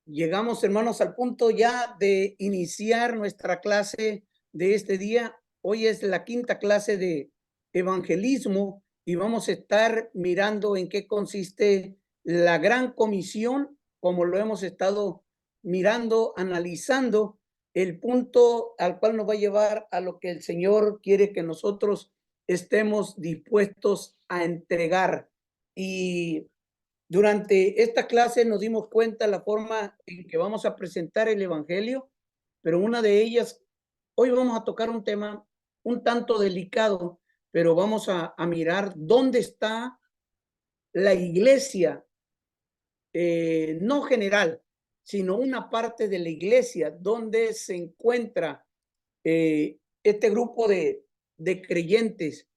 Llegamos, hermanos, al punto ya de iniciar nuestra clase de este día. Hoy es la quinta clase de evangelismo y vamos a estar mirando en qué consiste la gran comisión, como lo hemos estado mirando, analizando el punto al cual nos va a llevar a lo que el Señor quiere que nosotros estemos dispuestos a entregar. Y durante esta clase nos dimos cuenta la forma en que vamos a presentar el Evangelio, pero una de ellas, hoy vamos a tocar un tema un tanto delicado, pero vamos a mirar dónde está la iglesia, no general, sino una parte de la iglesia, donde se encuentra este grupo de creyentes.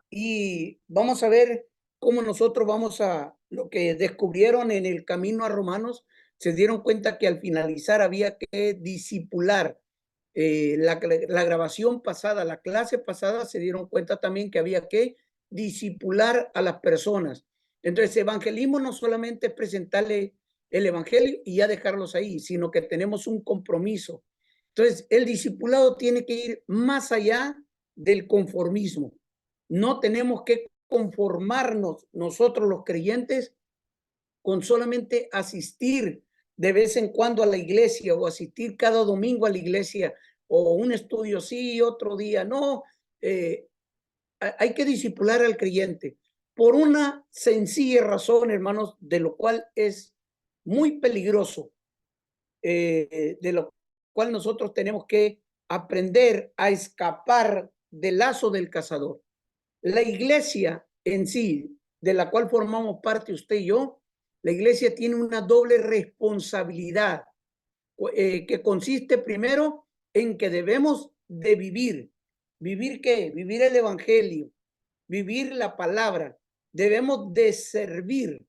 Y vamos a ver cómo nosotros vamos a lo que descubrieron en el camino a Romanos. Se dieron cuenta que al finalizar había que discipular. La grabación pasada, la clase pasada, se dieron cuenta también que había que discipular a las personas. Entonces, evangelismo no solamente es presentarle el evangelio y ya dejarlos ahí, sino que tenemos un compromiso. Entonces, el discipulado tiene que ir más allá del conformismo. No tenemos que conformarnos nosotros los creyentes con solamente asistir de vez en cuando a la iglesia o asistir cada domingo a la iglesia o un estudio sí, otro día no. Eh, Hay que discipular al creyente por una sencilla razón, hermanos, de lo cual es muy peligroso, de lo cual nosotros tenemos que aprender a escapar del lazo del cazador. La iglesia en sí, de la cual formamos parte usted y yo, la iglesia tiene una doble responsabilidad, que consiste primero en que debemos de vivir. ¿Vivir qué? Vivir el evangelio, vivir la palabra. Debemos de servir,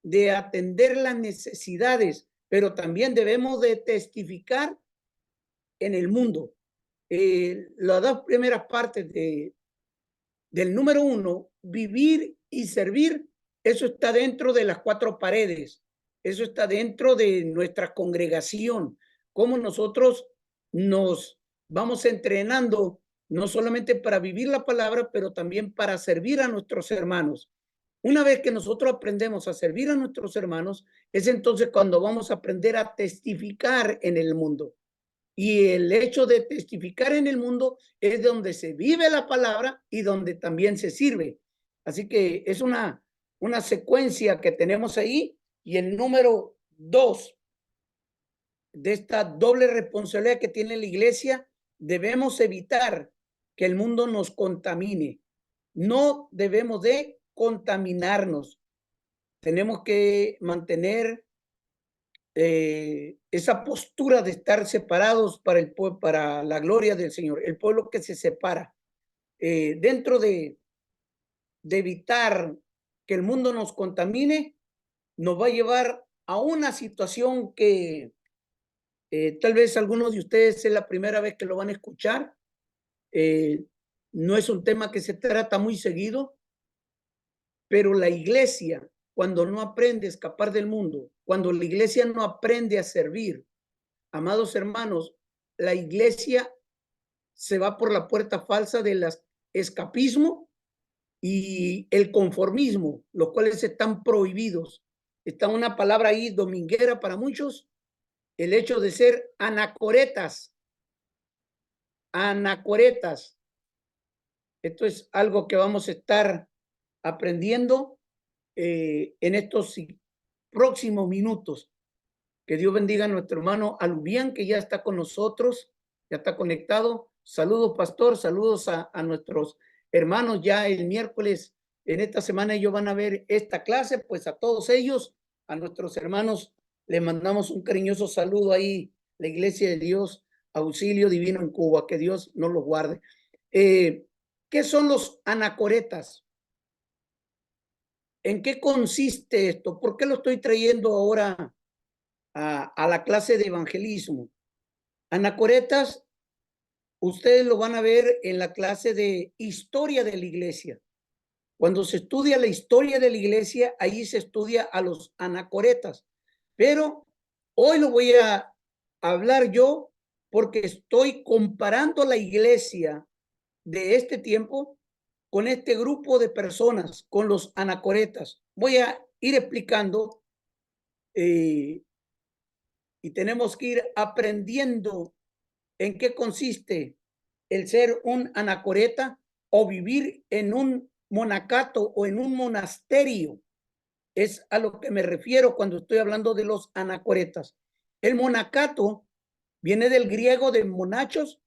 de atender las necesidades, pero también debemos de testificar en el mundo. Las dos primeras partes del número uno, vivir y servir, eso está dentro de las cuatro paredes, eso está dentro de nuestra congregación, cómo nosotros nos vamos entrenando, no solamente para vivir la palabra, pero también para servir a nuestros hermanos. Una vez que nosotros aprendemos a servir a nuestros hermanos, es entonces cuando vamos a aprender a testificar en el mundo. Y el hecho de testificar en el mundo es donde se vive la palabra y donde también se sirve. Así que es una secuencia que tenemos ahí. Y el número dos de esta doble responsabilidad que tiene la iglesia, debemos evitar que el mundo nos contamine. No debemos de contaminarnos. Tenemos que mantener esa postura de estar separados para, para la gloria del Señor, el pueblo que se separa, dentro de evitar que el mundo nos contamine, nos va a llevar a una situación que tal vez algunos de ustedes es la primera vez que lo van a escuchar. Eh, no es un tema que se trata muy seguido, pero la iglesia, cuando no aprende a escapar del mundo, cuando la iglesia no aprende a servir, amados hermanos, la iglesia se va por la puerta falsa del escapismo y el conformismo, los cuales están prohibidos. Está una palabra ahí dominguera para muchos, el hecho de ser anacoretas. Anacoretas. Esto es algo que vamos a estar aprendiendo en estos próximos minutos. Que Dios bendiga a nuestro hermano Alubián, que ya está con nosotros, ya está conectado. Saludos, pastor, saludos a nuestros hermanos. Ya el miércoles, en esta semana, ellos van a ver esta clase, pues a todos ellos, a nuestros hermanos, les mandamos un cariñoso saludo ahí, la Iglesia de Dios, Auxilio Divino en Cuba, que Dios nos los guarde. ¿Qué son los anacoretas? ¿En qué consiste esto? ¿Por qué lo estoy trayendo ahora a la clase de evangelismo? Anacoretas, ustedes lo van a ver en la clase de historia de la iglesia. Cuando se estudia la historia de la iglesia, ahí se estudia a los anacoretas. Pero Hoy lo voy a hablar yo porque estoy comparando la iglesia de este tiempo con este grupo de personas, con los anacoretas. Voy a ir explicando y tenemos que ir aprendiendo en qué consiste el ser un anacoreta o vivir en un monacato o en un monasterio. Es a lo que me refiero cuando estoy hablando de los anacoretas. El monacato viene del griego de monachos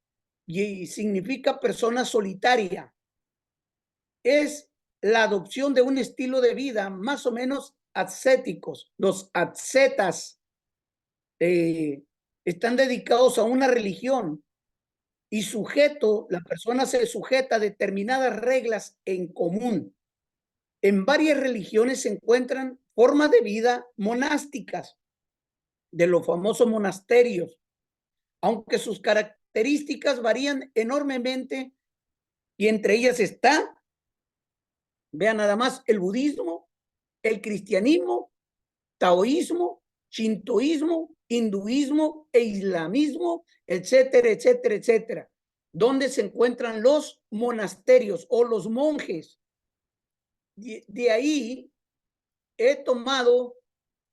y significa persona solitaria. Es la adopción de un estilo de vida más o menos ascéticos. Los ascetas están dedicados a una religión y la persona se sujeta a determinadas reglas en común. En varias religiones se encuentran formas de vida monásticas de los famosos monasterios, aunque sus características varían enormemente y entre ellas está, vean nada más, el budismo, el cristianismo, taoísmo, shintoísmo, hinduismo e islamismo, etcétera, etcétera, etcétera, donde se encuentran los monasterios o los monjes. De ahí he tomado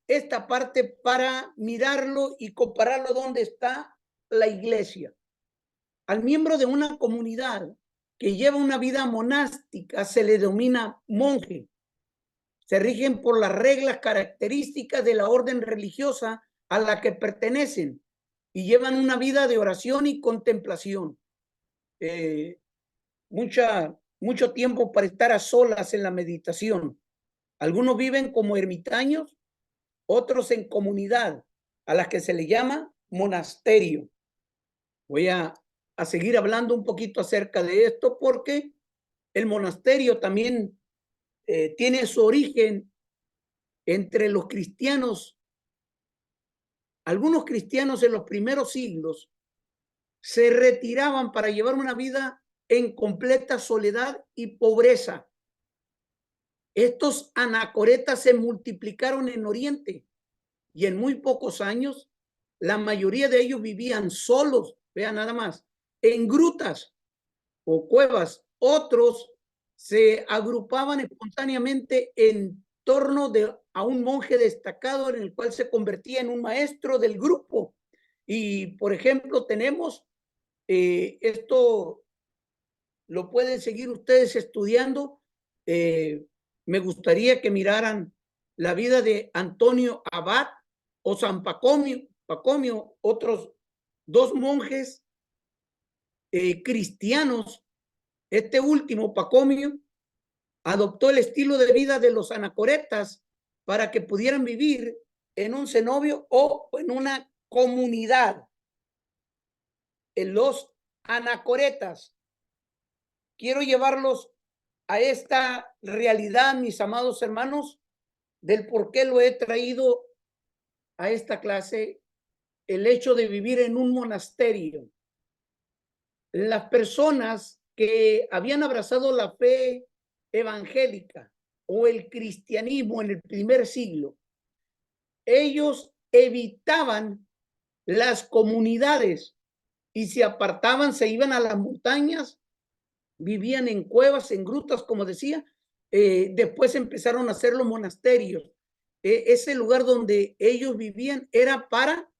esta parte para mirarlo y compararlo donde está la iglesia. Al miembro de una comunidad que lleva una vida monástica se le denomina monje. Se rigen por las reglas características de la orden religiosa a la que pertenecen y llevan una vida de oración y contemplación. Mucho tiempo para estar a solas en la meditación. Algunos viven como ermitaños, otros en comunidad, a las que se le llama monasterio. Voy a seguir hablando un poquito acerca de esto porque el monasterio también tiene su origen entre los cristianos. Algunos cristianos en los primeros siglos se retiraban para llevar una vida en completa soledad y pobreza. Estos anacoretas se multiplicaron en Oriente y en muy pocos años la mayoría de ellos vivían solos, vean nada más, en grutas o cuevas. Otros se agrupaban espontáneamente en torno a un monje destacado en el cual se convertía en un maestro del grupo. Y, por ejemplo, tenemos esto, lo pueden seguir ustedes estudiando. Me gustaría que miraran la vida de Antonio Abad o San Pacomio, otros dos monjes cristianos. Este último, Pacomio, adoptó el estilo de vida de los anacoretas para que pudieran vivir en un cenobio o en una comunidad. En los anacoretas, quiero llevarlos a esta realidad, mis amados hermanos, del por qué lo he traído a esta clase, el hecho de vivir en un monasterio. Las personas que habían abrazado la fe evangélica o el cristianismo en el primer siglo, ellos evitaban las comunidades y se apartaban, se iban a las montañas, vivían en cuevas, en grutas, como decía. Después empezaron a hacer los monasterios. Ese lugar donde ellos vivían era para,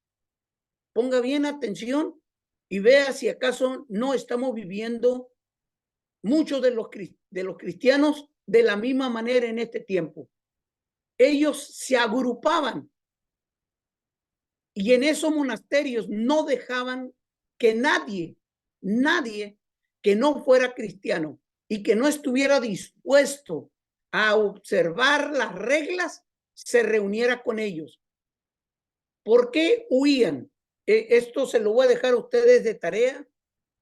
ponga bien atención y vea si acaso no estamos viviendo muchos de los cristianos de la misma manera en este tiempo. Ellos se agrupaban y en esos monasterios no dejaban que nadie que no fuera cristiano y que no estuviera dispuesto a observar las reglas se reuniera con ellos. ¿Por qué huían? Esto se lo voy a dejar a ustedes de tarea.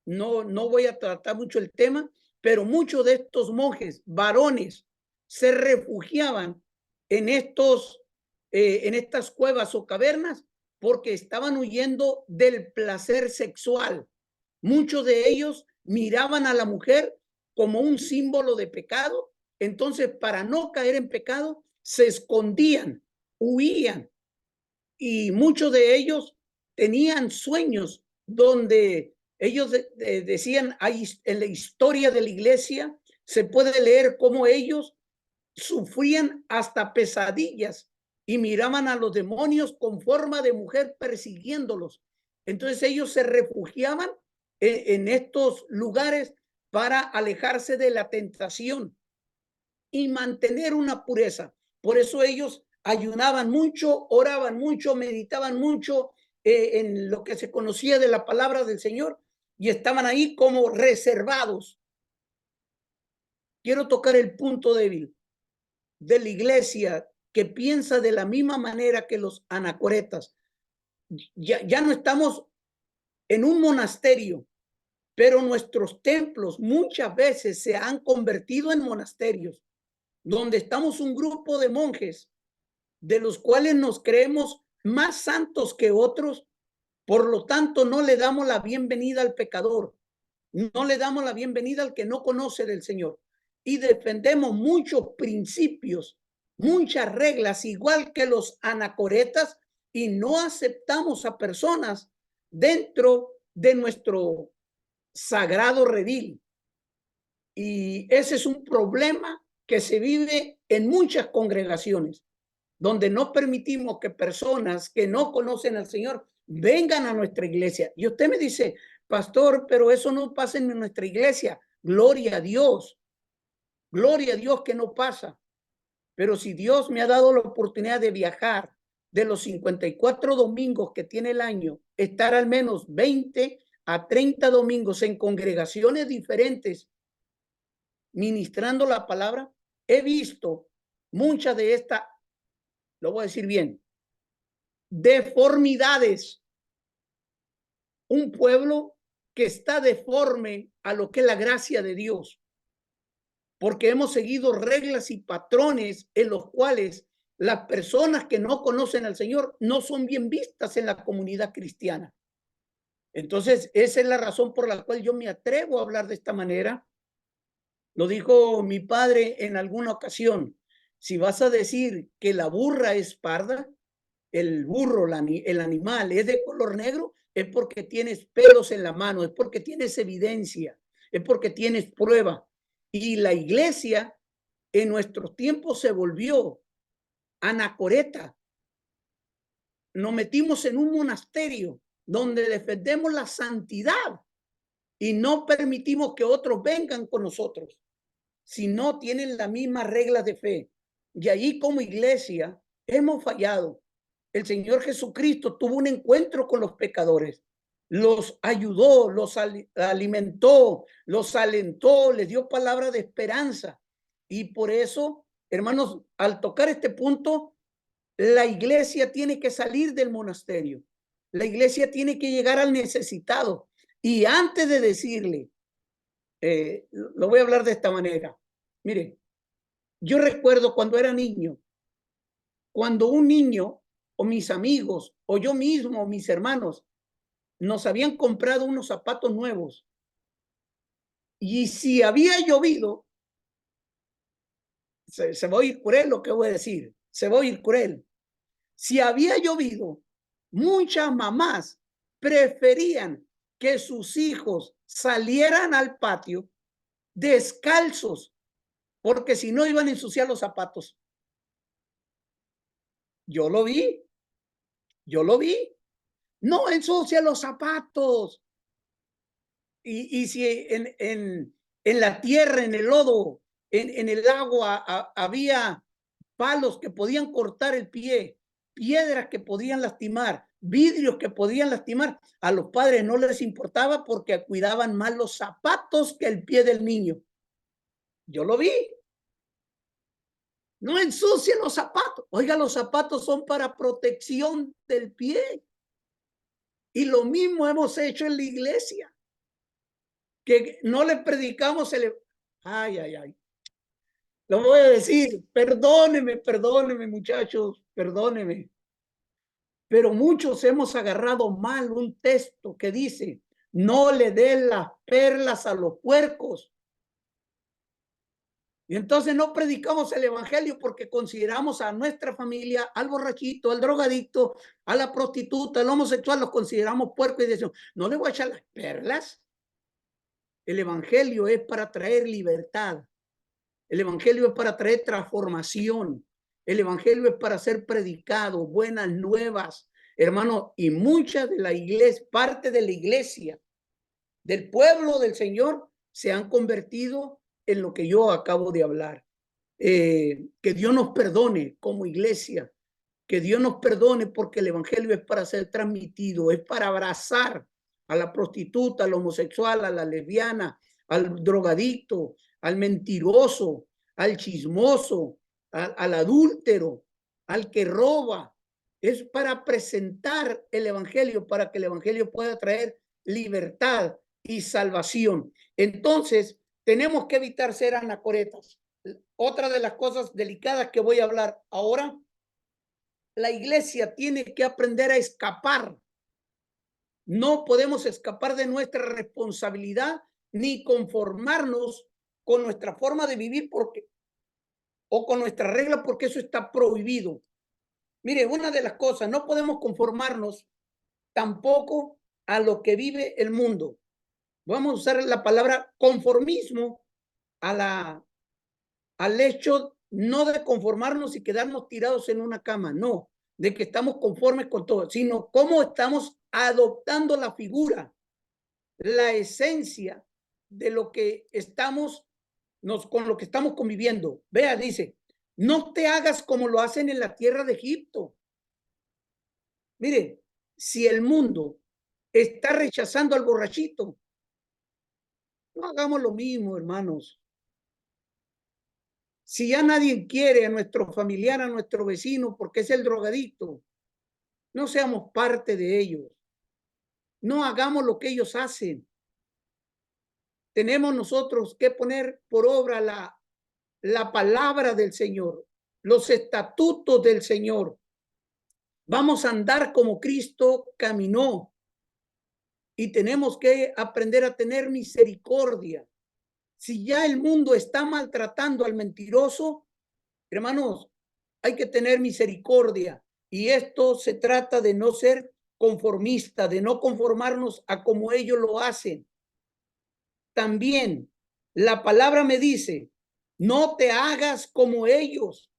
No voy a tratar mucho el tema, pero muchos de estos monjes varones se refugiaban en estas cuevas o cavernas porque estaban huyendo del placer sexual. Muchos de ellos miraban a la mujer como un símbolo de pecado, entonces para no caer en pecado se escondían, huían. y muchos de ellos tenían sueños donde ellos decían, en la historia de la iglesia se puede leer cómo ellos sufrían hasta pesadillas y miraban a los demonios con forma de mujer persiguiéndolos. Entonces ellos se refugiaban en estos lugares para alejarse de la tentación y mantener una pureza. Por eso ellos ayunaban mucho, oraban mucho, meditaban mucho en lo que se conocía de la palabra del Señor y estaban ahí como reservados. Quiero tocar el punto débil de la iglesia que piensa de la misma manera que los anacoretas. Ya no estamos en un monasterio, pero nuestros templos muchas veces se han convertido en monasterios, donde estamos un grupo de monjes de los cuales nos creemos más santos que otros, por lo tanto no le damos la bienvenida al pecador, no le damos la bienvenida al que no conoce del Señor y defendemos muchos principios, muchas reglas, igual que los anacoretas, y no aceptamos a personas dentro de nuestro sagrado redil. Y ese es un problema que se vive en muchas congregaciones, donde no permitimos que personas que no conocen al Señor vengan a nuestra iglesia. Y usted me dice, pastor, pero eso no pasa en nuestra iglesia. Gloria a Dios que no pasa. Pero si Dios me ha dado la oportunidad de viajar de los 54 domingos que tiene el año, estar al menos 20 a 30 domingos en congregaciones diferentes, ministrando la palabra, he visto muchas de estas, lo voy a decir bien, deformidades. Un pueblo que está deforme a lo que es la gracia de Dios, porque hemos seguido reglas y patrones en los cuales las personas que no conocen al Señor no son bien vistas en la comunidad cristiana. Entonces, esa es la razón por la cual yo me atrevo a hablar de esta manera. Lo dijo mi padre en alguna ocasión. Si vas a decir que la burra es parda, el burro, el animal es de color negro, es porque tienes pelos en la mano, es porque tienes evidencia, es porque tienes prueba. Y la iglesia en nuestros tiempos se volvió anacoreta. Nos metimos en un monasterio donde defendemos la santidad y no permitimos que otros vengan con nosotros si no tienen las mismas reglas de fe. Y ahí como iglesia hemos fallado. El Señor Jesucristo tuvo un encuentro con los pecadores, los ayudó, los alimentó, los alentó, les dio palabra de esperanza. Y por eso, hermanos, al tocar este punto, la iglesia tiene que salir del monasterio. La iglesia tiene que llegar al necesitado. Y antes de decirle, lo voy a hablar de esta manera. Mire, yo recuerdo cuando era niño, cuando un niño o mis amigos o yo mismo o mis hermanos nos habían comprado unos zapatos nuevos y si había llovido, se va a oír cruel lo que voy a decir, se va a oír cruel. Si había llovido, muchas mamás preferían que sus hijos salieran al patio descalzos, porque si no iban a ensuciar los zapatos. Yo lo vi. No ensucia los zapatos. Y si en la tierra, en el lodo, en el agua había palos que podían cortar el pie, piedras que podían lastimar, vidrios que podían lastimar, a los padres no les importaba porque cuidaban más los zapatos que el pie del niño. Yo lo vi. No ensucien los zapatos. Oiga, los zapatos son para protección del pie. Y lo mismo hemos hecho en la iglesia. Que no le predicamos ay. Lo voy a decir, perdóneme muchachos, perdóneme. Pero muchos hemos agarrado mal un texto que dice, no le den las perlas a los puercos. Y entonces no predicamos el evangelio porque consideramos a nuestra familia, al borrachito, al drogadicto, a la prostituta, al homosexual, los consideramos puercos y decimos, no le voy a echar las perlas. El evangelio es para traer libertad. El evangelio es para traer transformación. El evangelio es para ser predicado, buenas nuevas, hermano. Y muchas de la iglesia, parte de la iglesia, del pueblo del Señor, se han convertido en lo que yo acabo de hablar. Que Dios nos perdone como iglesia, que Dios nos perdone porque el evangelio es para ser transmitido, es para abrazar a la prostituta, al homosexual, a la lesbiana, al drogadicto, al mentiroso, al chismoso, al adúltero, al que roba. Es para presentar el evangelio, para que el evangelio pueda traer libertad y salvación. Entonces, tenemos que evitar ser anacoretas. Otra de las cosas delicadas que voy a hablar ahora, la iglesia tiene que aprender a escapar. No podemos escapar de nuestra responsabilidad ni conformarnos con nuestra forma de vivir o con nuestra regla porque eso está prohibido. Mire, una de las cosas, no podemos conformarnos tampoco a lo que vive el mundo. Vamos a usar la palabra conformismo al hecho no de conformarnos y quedarnos tirados en una cama, no, de que estamos conformes con todo, sino cómo estamos adoptando la figura, la esencia de lo que estamos, con lo que estamos conviviendo. Vea, dice, no te hagas como lo hacen en la tierra de Egipto. Mire, si el mundo está rechazando al borrachito, no hagamos lo mismo, hermanos. Si ya nadie quiere a nuestro familiar, a nuestro vecino, porque es el drogadicto, no seamos parte de ellos. No hagamos lo que ellos hacen. Tenemos nosotros que poner por obra la palabra del Señor, los estatutos del Señor. Vamos a andar como Cristo caminó y tenemos que aprender a tener misericordia. Si ya el mundo está maltratando al mentiroso, hermanos, hay que tener misericordia. Y esto se trata de no ser conformista, de no conformarnos a como ellos lo hacen. También la palabra me dice, no te hagas como ellos.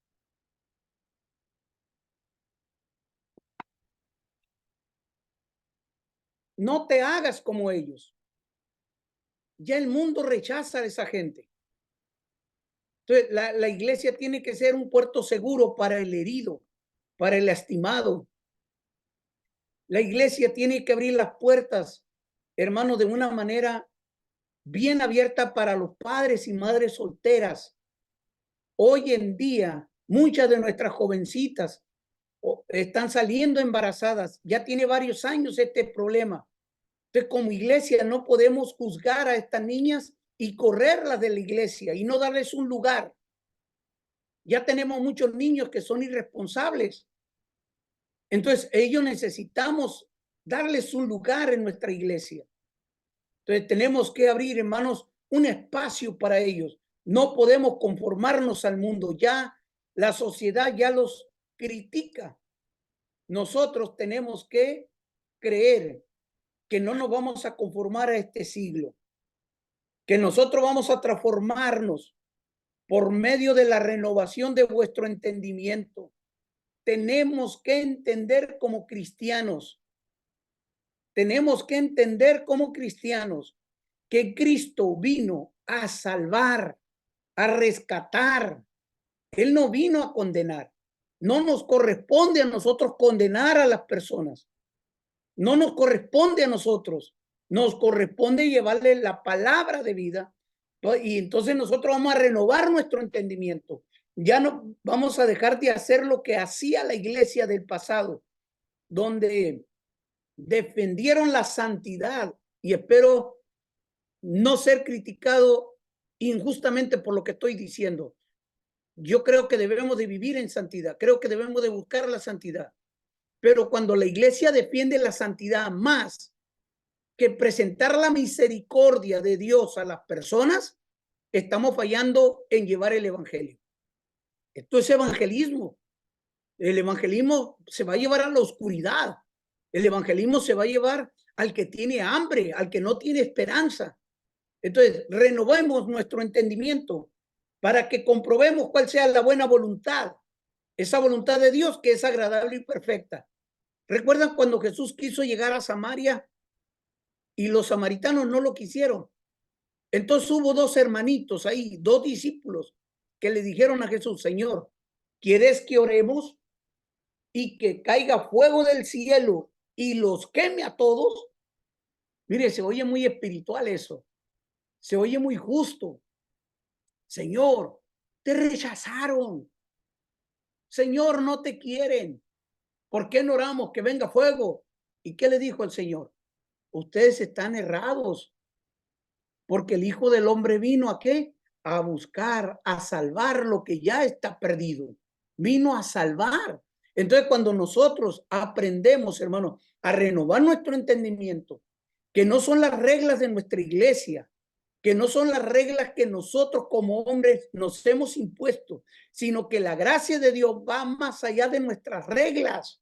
No te hagas como ellos. Ya el mundo rechaza a esa gente. Entonces, la iglesia tiene que ser un puerto seguro para el herido, para el lastimado. La iglesia tiene que abrir las puertas, hermanos, de una manera bien abierta para los padres y madres solteras. Hoy en día, muchas de nuestras jovencitas están saliendo embarazadas. Ya tiene varios años este problema. Entonces, como iglesia, no podemos juzgar a estas niñas y correrlas de la iglesia y no darles un lugar. Ya tenemos muchos niños que son irresponsables. Entonces, ellos necesitamos darles un lugar en nuestra iglesia. Entonces, tenemos que abrir, hermanos, un espacio para ellos. No podemos conformarnos al mundo. Ya la sociedad ya los critica. Nosotros tenemos que creer que no nos vamos a conformar a este siglo, que nosotros vamos a transformarnos por medio de la renovación de vuestro entendimiento. Tenemos que entender como cristianos, que Cristo vino a salvar, a rescatar. Él no vino a condenar. No nos corresponde a nosotros condenar a las personas. No nos corresponde a nosotros. Nos corresponde llevarle la palabra de vida. Y entonces nosotros vamos a renovar nuestro entendimiento. Ya no vamos a dejar de hacer lo que hacía la iglesia del pasado, donde defendieron la santidad, y espero no ser criticado injustamente por lo que estoy diciendo. Yo creo que debemos de vivir en santidad, creo que debemos de buscar la santidad, pero cuando la iglesia defiende la santidad más que presentar la misericordia de Dios a las personas, estamos fallando en llevar el evangelio. Esto es evangelismo. El evangelismo se va a llevar a la oscuridad. El evangelismo se va a llevar al que tiene hambre, al que no tiene esperanza. Entonces, renovemos nuestro entendimiento para que comprobemos cuál sea la buena voluntad, esa voluntad de Dios que es agradable y perfecta. ¿Recuerdan cuando Jesús quiso llegar a Samaria y los samaritanos no lo quisieron? Entonces hubo dos hermanitos ahí, dos discípulos que le dijeron a Jesús: Señor, ¿quieres que oremos y que caiga fuego del cielo y los queme a todos? Mire, se oye muy espiritual eso, se oye muy justo. Señor, te rechazaron. Señor, no te quieren. ¿Por qué no oramos que venga fuego? ¿Y qué le dijo el Señor? Ustedes están errados, porque el Hijo del Hombre vino ¿a qué? A buscar, a salvar lo que ya está perdido. Vino a salvar. Entonces, cuando nosotros aprendemos, hermano, a renovar nuestro entendimiento, que no son las reglas de nuestra iglesia, que no son las reglas que nosotros como hombres nos hemos impuesto, sino que la gracia de Dios va más allá de nuestras reglas.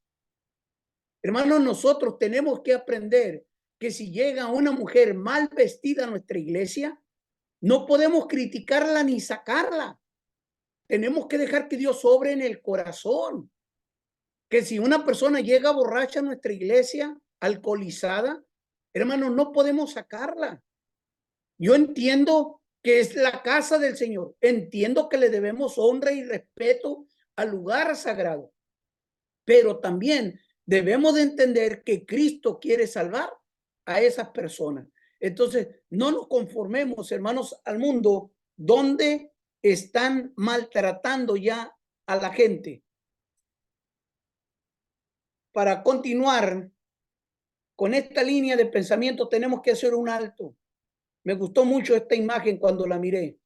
Hermanos, nosotros tenemos que aprender que si llega una mujer mal vestida a nuestra iglesia, no podemos criticarla ni sacarla. Tenemos que dejar que Dios obre en el corazón. Que si una persona llega borracha a nuestra iglesia, alcoholizada, hermanos, no podemos sacarla. Yo entiendo que es la casa del Señor. Entiendo que le debemos honra y respeto al lugar sagrado. Pero también debemos de entender que Cristo quiere salvar a esas personas. Entonces, no nos conformemos, hermanos, al mundo donde están maltratando ya a la gente. Para continuar con esta línea de pensamiento, tenemos que hacer un alto. Me gustó mucho esta imagen cuando la miré.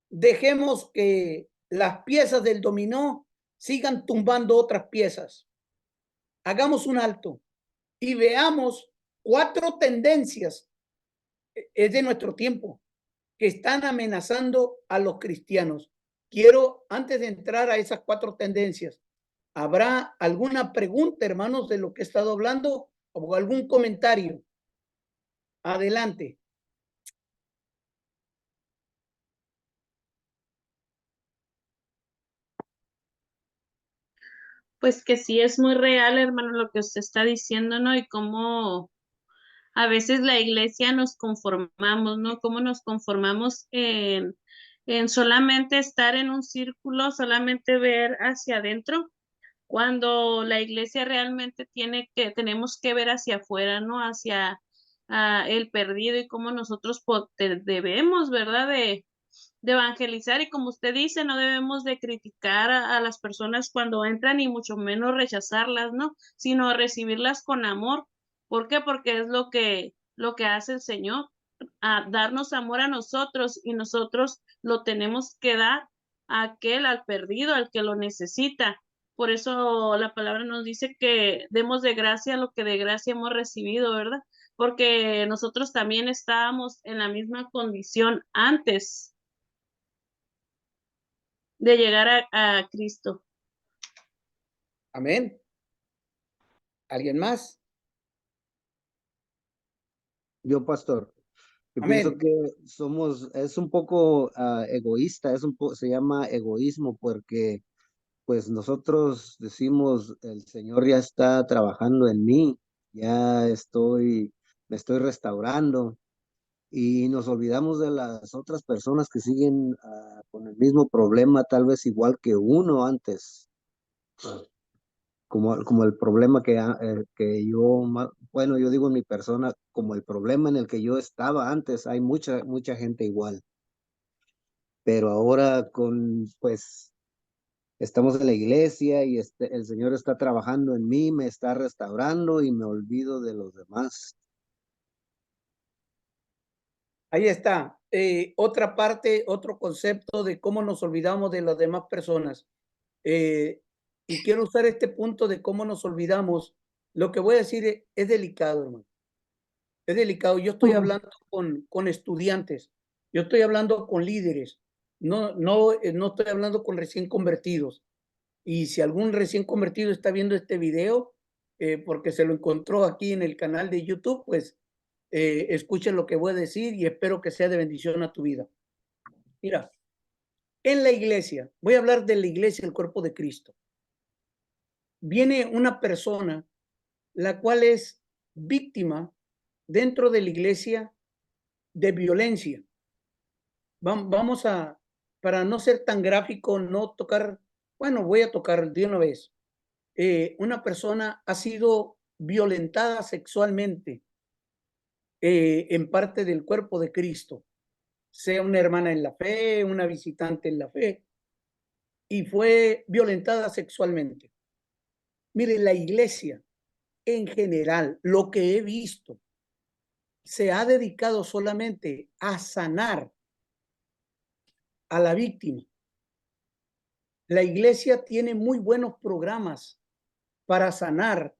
Dejemos que las piezas del dominó sigan tumbando otras piezas. Hagamos un alto y veamos 4 tendencias, es de nuestro tiempo, que están amenazando a los cristianos. Quiero, antes de entrar a esas 4 tendencias, ¿habrá alguna pregunta, hermanos, de lo que he estado hablando o algún comentario? Adelante. Pues que sí es muy real, hermano, lo que usted está diciendo, ¿no? Y cómo a veces la iglesia nos conformamos, ¿no? Cómo nos conformamos en solamente estar en un círculo, solamente ver hacia adentro, cuando la iglesia realmente tenemos que ver hacia afuera, ¿no? Hacia el perdido y cómo nosotros debemos, ¿verdad? De evangelizar y como usted dice, no debemos de criticar a las personas cuando entran y mucho menos rechazarlas, ¿no? Sino recibirlas con amor. ¿Por qué? Porque es lo que hace el Señor, a darnos amor a nosotros y nosotros lo tenemos que dar a aquel, al perdido, al que lo necesita. Por eso la palabra nos dice que demos de gracia lo que de gracia hemos recibido, ¿verdad? Porque nosotros también estábamos en la misma condición antes de llegar a Cristo. Amén. ¿Alguien más? Yo, pastor, yo pienso Amén. que es un poco egoísta, se llama egoísmo porque pues nosotros decimos, el Señor ya está trabajando en mí, me estoy restaurando y nos olvidamos de las otras personas que siguen con el mismo problema, tal vez igual que uno antes. Como el problema que bueno, yo digo en mi persona, como el problema en el que yo estaba antes, hay mucha gente igual. Pero ahora pues, estamos en la iglesia y el Señor está trabajando en mí, me está restaurando y me olvido de los demás. Ahí está. Otra parte, otro concepto de cómo nos olvidamos de las demás personas. Y quiero usar este punto de cómo nos olvidamos. Lo que voy a decir es delicado, hermano. Es delicado. Yo estoy hablando con estudiantes Yo estoy hablando con líderes, no estoy hablando con recién convertidos. Y si algún recién convertido está viendo este video, porque se lo encontró aquí en el canal de YouTube, pues escuchen lo que voy a decir y espero que sea de bendición a tu vida. Mira, en la iglesia, voy a hablar de la iglesia, el cuerpo de Cristo. Viene una persona, la cual es víctima dentro de la iglesia de violencia. Vamos a, para no ser tan gráfico, no tocar, bueno, voy a tocar de una vez. Una persona ha sido violentada sexualmente en parte del cuerpo de Cristo, sea una hermana en la fe, una visitante en la fe, y fue violentada sexualmente. Mire, la iglesia en general, lo que he visto, se ha dedicado solamente a sanar a la víctima. La iglesia tiene muy buenos programas para sanar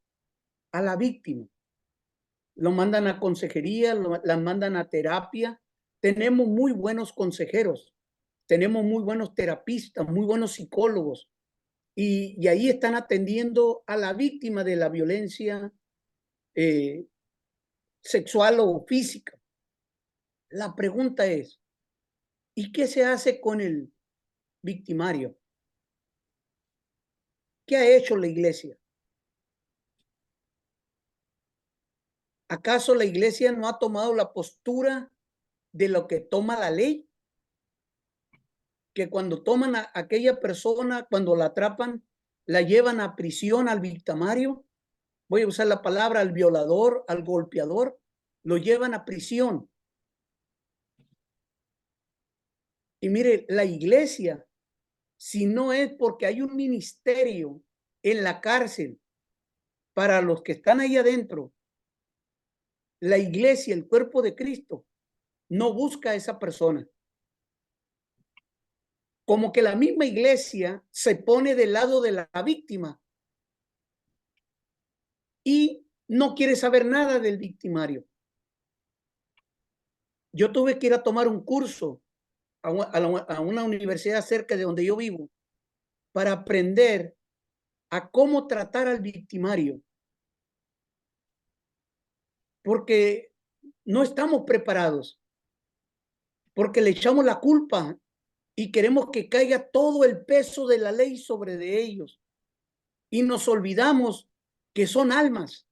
a la víctima. Lo mandan a consejería, la mandan a terapia. Tenemos muy buenos consejeros, tenemos muy buenos terapistas, muy buenos psicólogos, y ahí están atendiendo a la víctima de la violencia sexual o física. La pregunta es, ¿y qué se hace con el victimario? ¿Qué ha hecho la iglesia? ¿Acaso la iglesia no ha tomado la postura de lo que toma la ley? Que cuando toman a aquella persona, cuando la atrapan, la llevan a prisión al victimario, voy a usar la palabra, al violador, al golpeador, lo llevan a prisión. Y mire, la iglesia, si no es porque hay un ministerio en la cárcel para los que están ahí adentro, la iglesia, el cuerpo de Cristo, no busca a esa persona. Como que la misma iglesia se pone del lado de la víctima y no quiere saber nada del victimario. Yo tuve que ir a tomar un curso a una universidad cerca de donde yo vivo para aprender a cómo tratar al victimario. Porque no estamos preparados, porque le echamos la culpa y queremos que caiga todo el peso de la ley sobre de ellos. Y nos olvidamos que son almas.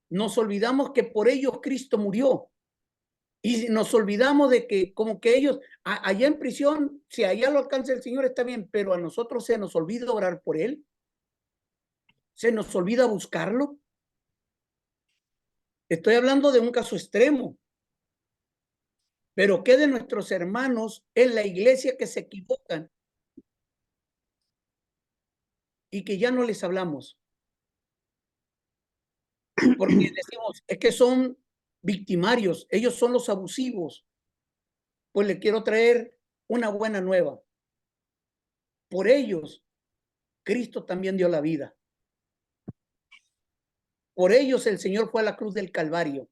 Nos olvidamos que por ellos Cristo murió. Y nos olvidamos de que como que ellos, allá en prisión, si allá lo alcanza el Señor está bien, pero a nosotros se nos olvida orar por Él. Se nos olvida buscarlo. Estoy hablando de un caso extremo. Pero ¿qué de nuestros hermanos en la iglesia que se equivocan y que ya no les hablamos? Porque decimos, es que son victimarios, ellos son los abusivos. Pues le quiero traer una buena nueva. Por ellos, Cristo también dio la vida. Por ellos el Señor fue a la cruz del Calvario.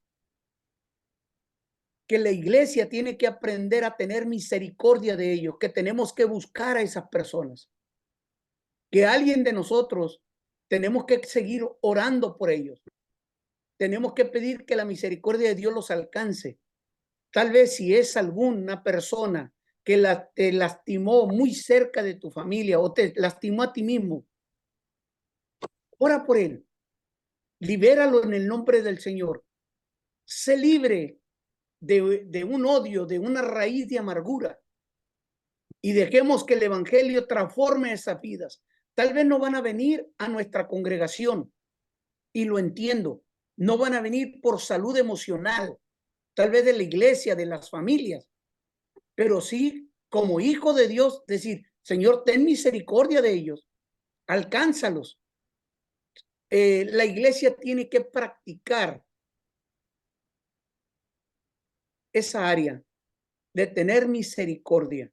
Que la iglesia tiene que aprender a tener misericordia de ellos, que tenemos que buscar a esas personas. Que alguien de nosotros tenemos que seguir orando por ellos. Tenemos que pedir que la misericordia de Dios los alcance. Tal vez si es alguna persona que te lastimó muy cerca de tu familia o te lastimó a ti mismo, ora por él. Libéralo en el nombre del Señor. Sé libre de un odio, de una raíz de amargura. Y dejemos que el evangelio transforme esas vidas. Tal vez no van a venir a nuestra congregación, y lo entiendo. No van a venir por salud emocional, tal vez de la iglesia, de las familias, pero sí como hijo de Dios, decir, Señor, ten misericordia de ellos, alcánzalos. La iglesia tiene que practicar esa área de tener misericordia.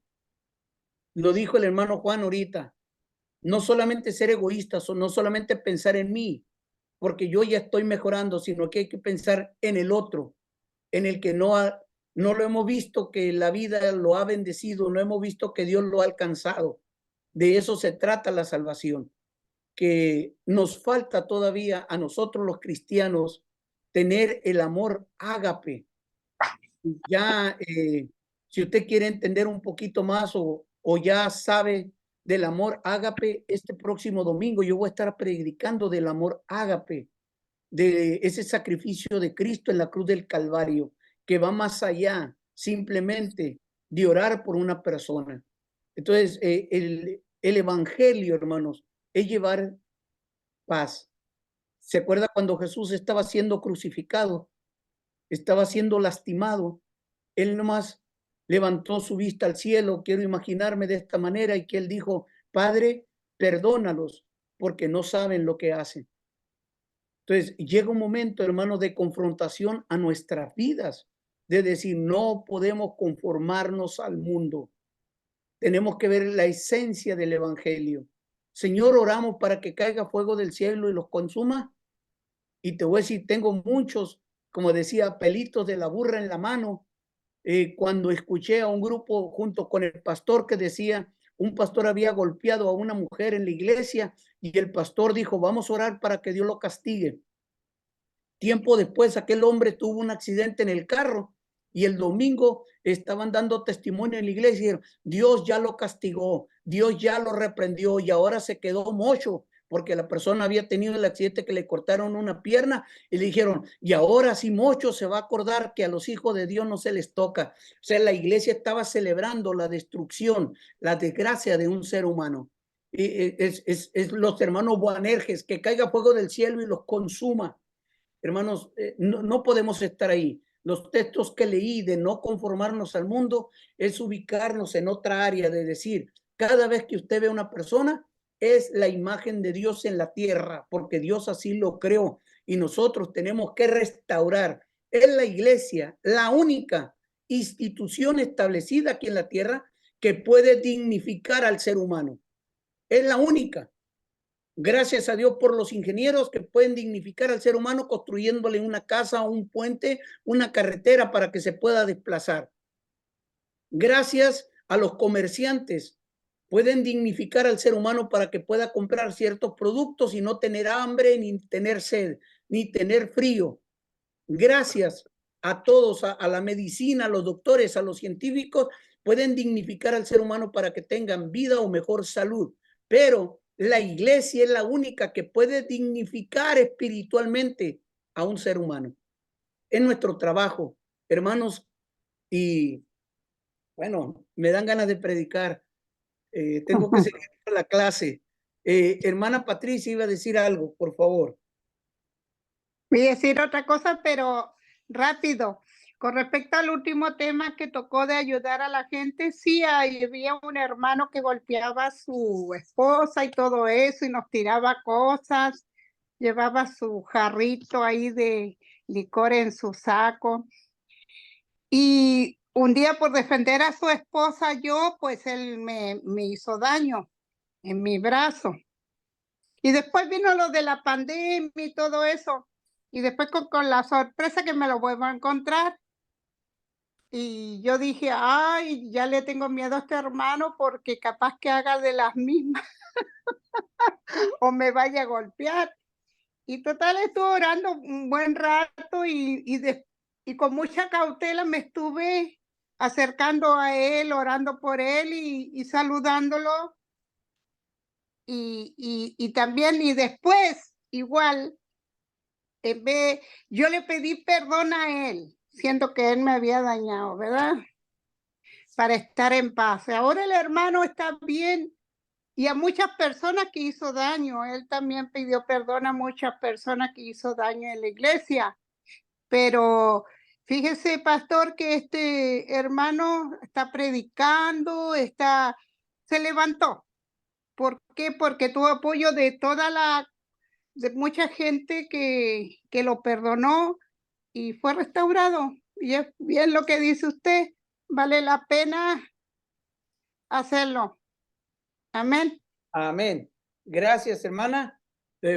Lo dijo el hermano Juan ahorita, no solamente ser egoístas o no solamente pensar en mí, porque yo ya estoy mejorando, sino que hay que pensar en el otro, en el que no no lo hemos visto que la vida lo ha bendecido, no hemos visto que Dios lo ha alcanzado. De eso se trata la salvación, que nos falta todavía a nosotros los cristianos tener el amor ágape. Ya, si usted quiere entender un poquito más o ya sabe del amor ágape, este próximo domingo yo voy a estar predicando del amor ágape, de ese sacrificio de Cristo en la cruz del Calvario, que va más allá simplemente de orar por una persona. Entonces, el evangelio, hermanos, es llevar paz. ¿Se acuerda cuando Jesús estaba siendo crucificado, estaba siendo lastimado? Él nomás levantó su vista al cielo, quiero imaginarme de esta manera, y que él dijo: Padre, perdónalos, porque no saben lo que hacen. Entonces, llega un momento, hermanos, de confrontación a nuestras vidas, de decir, no podemos conformarnos al mundo. Tenemos que ver la esencia del evangelio. Señor, oramos para que caiga fuego del cielo y los consuma. Y te voy a decir, tengo muchos, como decía, pelitos de la burra en la mano. Cuando escuché a un grupo junto con el pastor que decía, un pastor había golpeado a una mujer en la iglesia y el pastor dijo, vamos a orar para que Dios lo castigue. Tiempo después, aquel hombre tuvo un accidente en el carro y el domingo estaban dando testimonio en la iglesia y dijeron, Dios ya lo castigó, Dios ya lo reprendió y ahora se quedó mocho porque la persona había tenido el accidente que le cortaron una pierna y le dijeron, y ahora sí mocho se va a acordar que a los hijos de Dios no se les toca. O sea, la iglesia estaba celebrando la destrucción, la desgracia de un ser humano. Es los hermanos Boanerges, que caiga fuego del cielo y los consuma. Hermanos, no podemos estar ahí. Los textos que leí de no conformarnos al mundo es ubicarnos en otra área, de decir, cada vez que usted ve a una persona, es la imagen de Dios en la tierra, porque Dios así lo creó y nosotros tenemos que restaurar. Es la iglesia la única institución establecida aquí en la tierra que puede dignificar al ser humano. Es la única. Gracias a Dios por los ingenieros que pueden dignificar al ser humano construyéndole una casa, un puente, una carretera para que se pueda desplazar. Gracias a los comerciantes pueden dignificar al ser humano para que pueda comprar ciertos productos y no tener hambre, ni tener sed, ni tener frío. Gracias a todos, a la medicina, a los doctores, a los científicos, pueden dignificar al ser humano para que tengan vida o mejor salud. Pero la iglesia es la única que puede dignificar espiritualmente a un ser humano. En nuestro trabajo, hermanos, y bueno, me dan ganas de predicar. Tengo que seguir la clase. Hermana Patricia iba a decir algo, por favor. Voy a decir otra cosa, pero rápido. Con respecto al último tema que tocó de ayudar a la gente, sí, había un hermano que golpeaba a su esposa y todo eso, y nos tiraba cosas, llevaba su jarrito ahí de licor en su saco. Y un día, por defender a su esposa, pues él me hizo daño en mi brazo. Y después vino lo de la pandemia y todo eso. Y después con la sorpresa que me lo vuelvo a encontrar. Y yo dije, ay, ya le tengo miedo a este hermano porque capaz que haga de las mismas o me vaya a golpear. Y total, estuve orando un buen rato y con mucha cautela me estuve acercando a él, orando por él y saludándolo. Y también, y después, igual, yo le pedí perdón a él, siendo que él me había dañado, ¿verdad? Para estar en paz. Ahora el hermano está bien y a muchas personas que hizo daño. Él también pidió perdón a muchas personas que hizo daño en la iglesia. Pero fíjese, pastor, que este hermano está predicando, se levantó. ¿Por qué? Porque tuvo apoyo de de mucha gente que lo perdonó y fue restaurado. Y es bien lo que dice usted, vale la pena hacerlo. Amén. Amén. Gracias, hermana.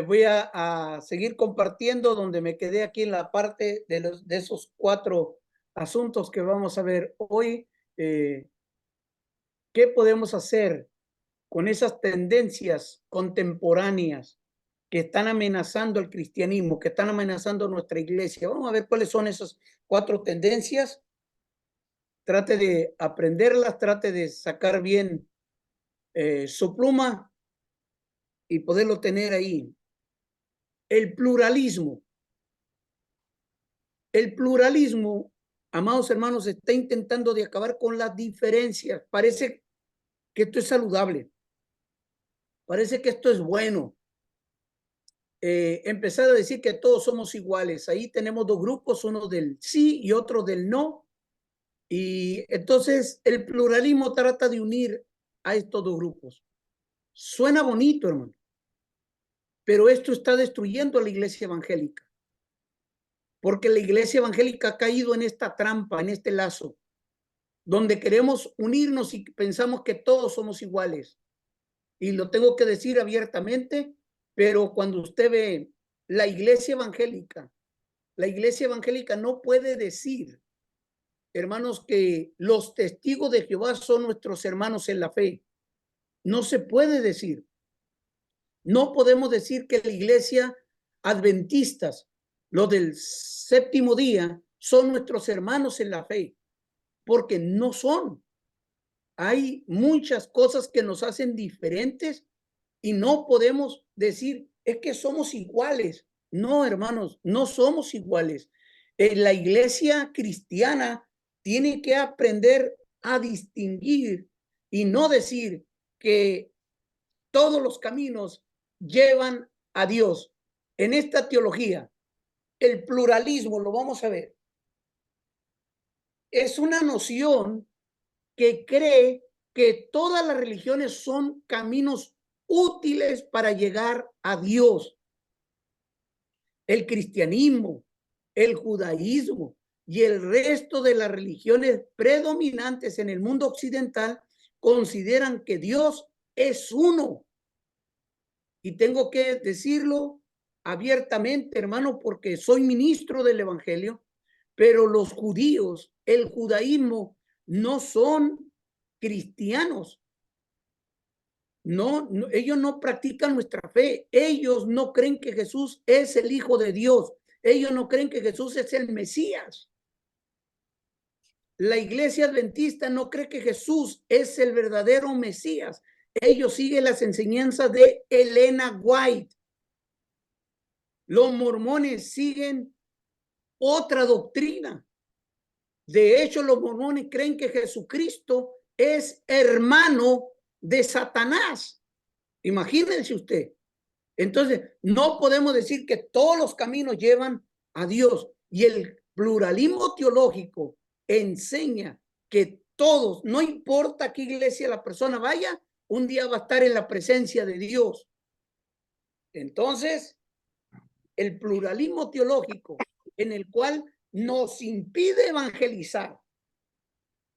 Voy a seguir compartiendo donde me quedé aquí en la parte de esos 4 asuntos que vamos a ver hoy. ¿Qué podemos hacer con esas tendencias contemporáneas que están amenazando el cristianismo, que están amenazando nuestra iglesia? Vamos a ver cuáles son esas 4 tendencias. Trate de aprenderlas, trate de sacar bien su pluma y poderlo tener ahí. El pluralismo. El pluralismo, amados hermanos, está intentando de acabar con las diferencias. Parece que esto es saludable. Parece que esto es bueno. Empezar a decir que todos somos iguales. Ahí tenemos 2 grupos, uno del sí y otro del no. Y entonces el pluralismo trata de unir a estos 2 grupos. Suena bonito, hermano, pero esto está destruyendo a la iglesia evangélica. Porque la iglesia evangélica ha caído en esta trampa, en este lazo, donde queremos unirnos y pensamos que todos somos iguales. Y lo tengo que decir abiertamente, pero cuando usted ve la iglesia evangélica no puede decir, hermanos, que los testigos de Jehová son nuestros hermanos en la fe. No se puede decir. No podemos decir que la iglesia adventistas, los del 7º día, son nuestros hermanos en la fe, porque no son. Hay muchas cosas que nos hacen diferentes y no podemos decir, es que somos iguales. No, hermanos, no somos iguales. La iglesia cristiana tiene que aprender a distinguir y no decir que todos los caminos llevan a Dios. En esta teología, el pluralismo, lo vamos a ver, es una noción que cree que todas las religiones son caminos útiles para llegar a Dios. El cristianismo, el judaísmo y el resto de las religiones predominantes en el mundo occidental consideran que Dios es uno. Y tengo que decirlo abiertamente, hermano, porque soy ministro del evangelio, pero los judíos, el judaísmo, no son cristianos. No, ellos no practican nuestra fe. Ellos no creen que Jesús es el Hijo de Dios. Ellos no creen que Jesús es el Mesías. La iglesia adventista no cree que Jesús es el verdadero Mesías. Ellos siguen las enseñanzas de Elena White. Los mormones siguen otra doctrina. De hecho, los mormones creen que Jesucristo es hermano de Satanás. Imagínense usted. Entonces, no podemos decir que todos los caminos llevan a Dios. Y el pluralismo teológico enseña que todos, no importa a qué iglesia la persona vaya, un día va a estar en la presencia de Dios. Entonces, el pluralismo teológico en el cual nos impide evangelizar.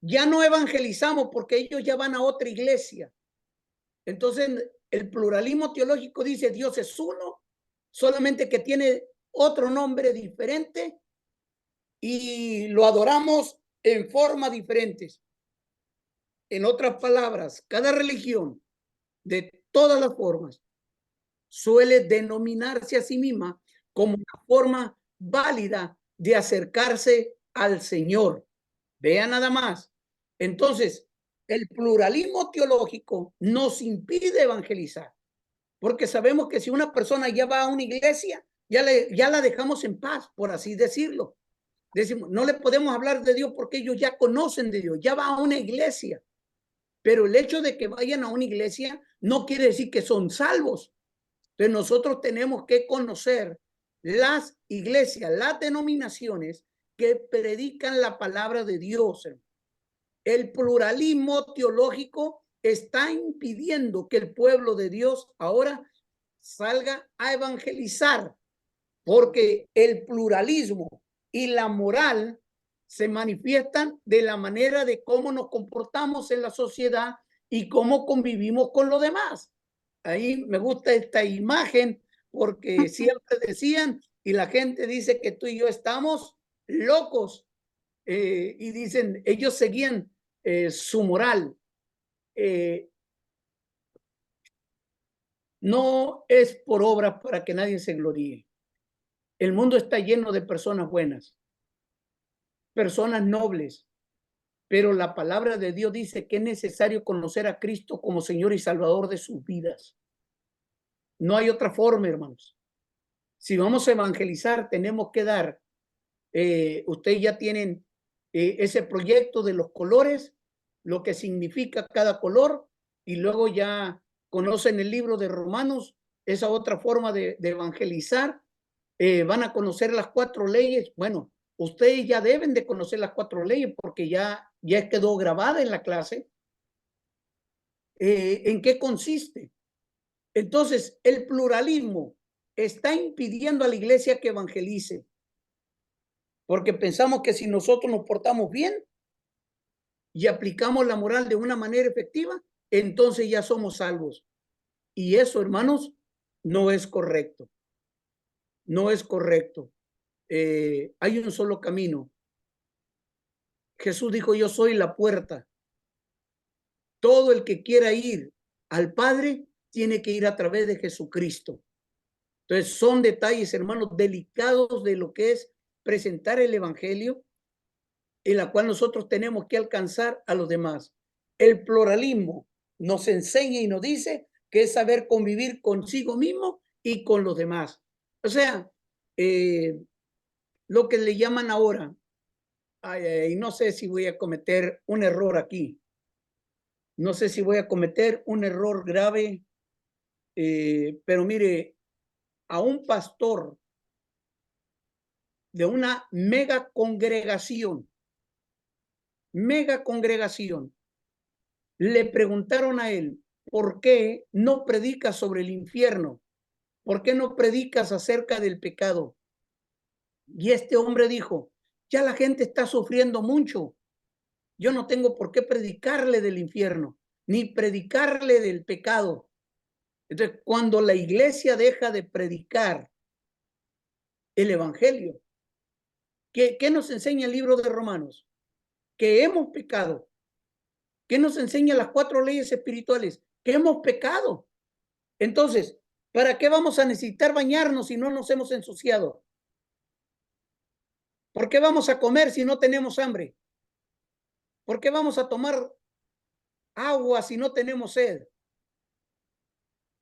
Ya no evangelizamos porque ellos ya van a otra iglesia. Entonces, el pluralismo teológico dice Dios es uno, solamente que tiene otro nombre diferente y lo adoramos en formas diferentes. En otras palabras, cada religión de todas las formas suele denominarse a sí misma como una forma válida de acercarse al Señor. Vea nada más. Entonces, el pluralismo teológico nos impide evangelizar, porque sabemos que si una persona ya va a una iglesia, ya la dejamos en paz, por así decirlo. Decimos, no le podemos hablar de Dios porque ellos ya conocen de Dios, ya va a una iglesia. Pero el hecho de que vayan a una iglesia no quiere decir que son salvos. Entonces nosotros tenemos que conocer las iglesias, las denominaciones que predican la palabra de Dios. El pluralismo teológico está impidiendo que el pueblo de Dios ahora salga a evangelizar, porque el pluralismo y la moral se manifiestan de la manera de cómo nos comportamos en la sociedad y cómo convivimos con los demás. Ahí me gusta esta imagen porque siempre decían y la gente dice que tú y yo estamos locos y dicen, ellos seguían su moral. No es por obra para que nadie se gloríe. El mundo está lleno de personas buenas, personas nobles, pero la palabra de Dios dice que es necesario conocer a Cristo como Señor y Salvador de sus vidas. No hay otra forma, hermanos. Si vamos a evangelizar, tenemos que dar, ustedes ya tienen ese proyecto de los colores, lo que significa cada color, y luego ya conocen el libro de Romanos, esa otra forma de evangelizar. Van a conocer las 4 leyes. Bueno, ustedes ya deben de conocer las 4 leyes porque ya quedó grabada en la clase. ¿En qué consiste? Entonces, el pluralismo está impidiendo a la iglesia que evangelice, porque pensamos que si nosotros nos portamos bien y aplicamos la moral de una manera efectiva, entonces ya somos salvos. Y eso, hermanos, no es correcto. No es correcto. Hay un solo camino. Jesús dijo, yo soy la puerta. Todo el que quiera ir al Padre tiene que ir a través de Jesucristo. Entonces son detalles, hermanos, delicados de lo que es presentar el Evangelio, en la cual nosotros tenemos que alcanzar a los demás. El pluralismo nos enseña y nos dice que es saber convivir consigo mismo y con los demás. O sea, lo que le llaman ahora, y no sé si voy a cometer un error aquí, no sé si voy a cometer un error grave, pero mire, a un pastor de una mega congregación, le preguntaron a él, ¿por qué no predicas sobre el infierno? ¿Por qué no predicas acerca del pecado? Y este hombre dijo, ya la gente está sufriendo mucho. Yo no tengo por qué predicarle del infierno, ni predicarle del pecado. Entonces, cuando la iglesia deja de predicar el evangelio, ¿qué nos enseña el libro de Romanos? Que hemos pecado. ¿Qué nos enseña las 4 leyes espirituales? Que hemos pecado. Entonces, ¿para qué vamos a necesitar bañarnos si no nos hemos ensuciado? ¿Por qué vamos a comer si no tenemos hambre? ¿Por qué vamos a tomar agua si no tenemos sed?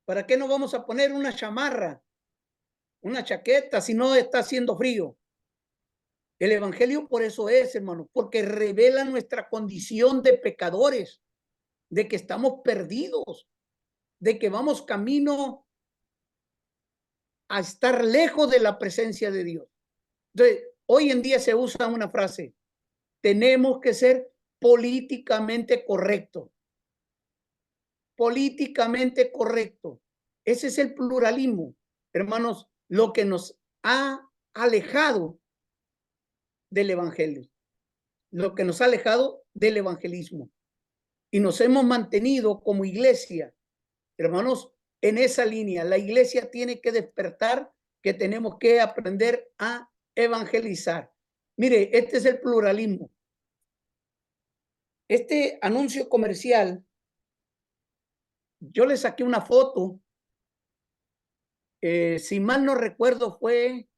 ¿Para qué no vamos a poner una chamarra, una chaqueta si no está haciendo frío? El evangelio por eso es, hermano, porque revela nuestra condición de pecadores, de que estamos perdidos, de que vamos camino a estar lejos de la presencia de Dios. Entonces, hoy en día se usa una frase, tenemos que ser políticamente correctos. Políticamente correcto. Ese es el pluralismo, hermanos, lo que nos ha alejado del evangelio, lo que nos ha alejado del evangelismo. Y nos hemos mantenido como iglesia, hermanos, en esa línea. La iglesia tiene que despertar, que tenemos que aprender a evangelizar. Mire, este es el pluralismo. Este anuncio comercial, yo le saqué una foto, si mal no recuerdo fue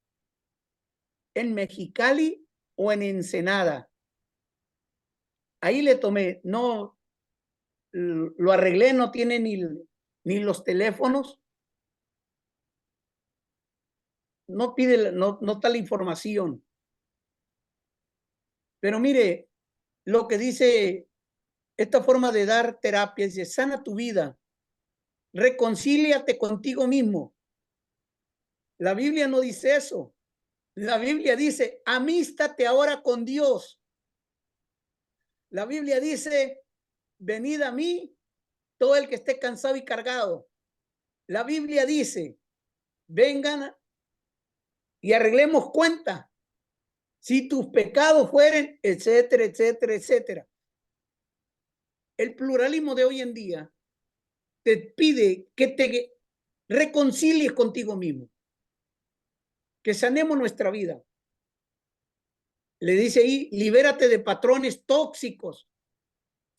en Mexicali o en Ensenada. Ahí le tomé, no, lo arreglé, no tiene ni los teléfonos, no pide, no está la información. Pero mire, lo que dice esta forma de dar terapia, dice, sana tu vida, reconcíliate contigo mismo. La Biblia no dice eso. La Biblia dice, amístate ahora con Dios. La Biblia dice, venid a mí todo el que esté cansado y cargado. La Biblia dice, vengan y arreglemos cuenta. Si tus pecados fueren, etcétera, etcétera, etcétera. El pluralismo de hoy en día te pide que te reconcilies contigo mismo, que sanemos nuestra vida. Le dice ahí, libérate de patrones tóxicos,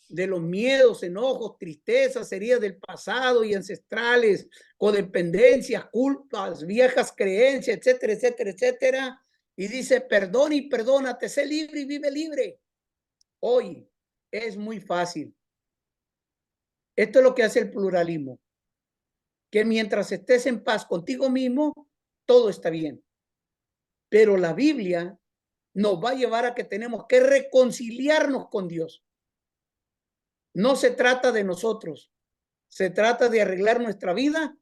de los miedos, enojos, tristezas, heridas del pasado y ancestrales, codependencias, culpas, viejas creencias, etcétera, etcétera, etcétera. Y dice, perdona y perdónate, sé libre y vive libre. Hoy es muy fácil. Esto es lo que hace el pluralismo, que mientras estés en paz contigo mismo, todo está bien. Pero la Biblia nos va a llevar a que tenemos que reconciliarnos con Dios. No se trata de nosotros, se trata de arreglar nuestra vida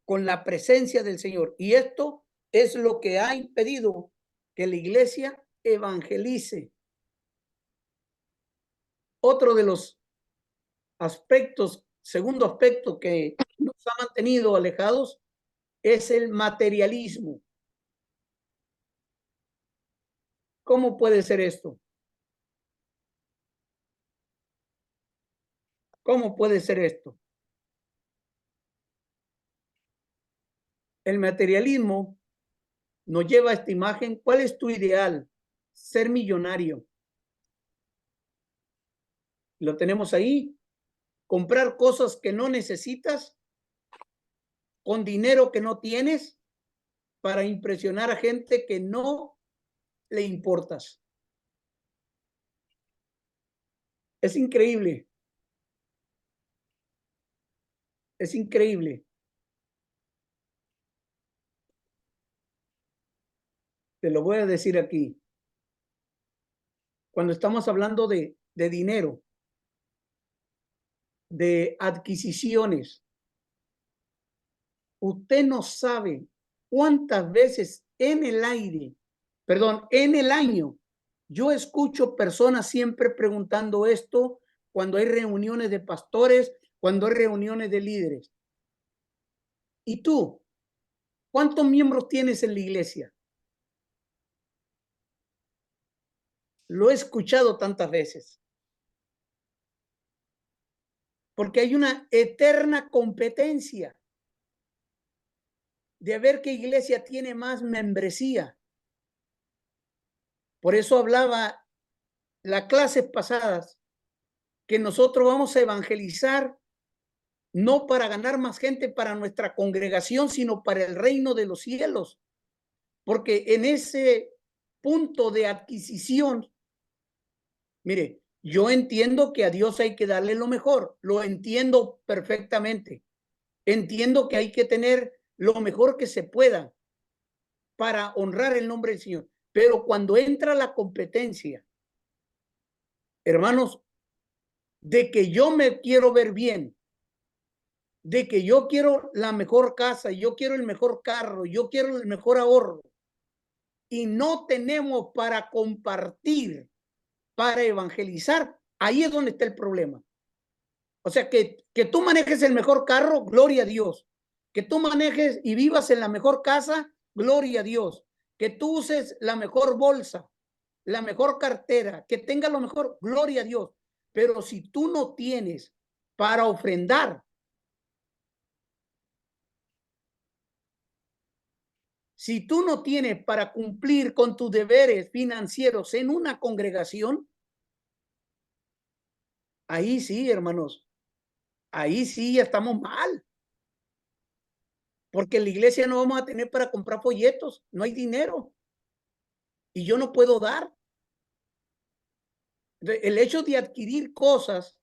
con la presencia del Señor. Y esto es lo que ha impedido que la iglesia evangelice. Otro de los aspectos, segundo aspecto que nos ha mantenido alejados es el materialismo. ¿Cómo puede ser esto? ¿Cómo puede ser esto? El materialismo nos lleva a esta imagen. ¿Cuál es tu ideal? Ser millonario. Lo tenemos ahí. Comprar cosas que no necesitas con dinero que no tienes para impresionar a gente que no le importas. Es increíble. Es increíble. Te lo voy a decir aquí. Cuando estamos hablando de dinero, de adquisiciones, usted no sabe cuántas veces en el año, yo escucho personas siempre preguntando esto cuando hay reuniones de pastores, cuando hay reuniones de líderes. ¿Y tú? ¿Cuántos miembros tienes en la iglesia? Lo he escuchado tantas veces. Porque hay una eterna competencia de ver qué iglesia tiene más membresía. Por eso hablaba las clases pasadas que nosotros vamos a evangelizar no para ganar más gente para nuestra congregación, sino para el reino de los cielos. Porque en ese punto de adquisición, mire, yo entiendo que a Dios hay que darle lo mejor, lo entiendo perfectamente. Entiendo que hay que tener lo mejor que se pueda para honrar el nombre del Señor. Pero cuando entra la competencia, hermanos, de que yo me quiero ver bien, de que yo quiero la mejor casa, yo quiero el mejor carro, yo quiero el mejor ahorro, y no tenemos para compartir, para evangelizar, ahí es donde está el problema. O sea, que tú manejes el mejor carro, gloria a Dios. Que tú manejes y vivas en la mejor casa, gloria a Dios. Que tú uses la mejor bolsa, la mejor cartera, que tenga lo mejor, gloria a Dios. Pero si tú no tienes para ofrendar, si tú no tienes para cumplir con tus deberes financieros en una congregación, ahí sí, hermanos, ahí sí estamos mal. Porque en la iglesia no vamos a tener para comprar folletos, no hay dinero. Y yo no puedo dar. El hecho de adquirir cosas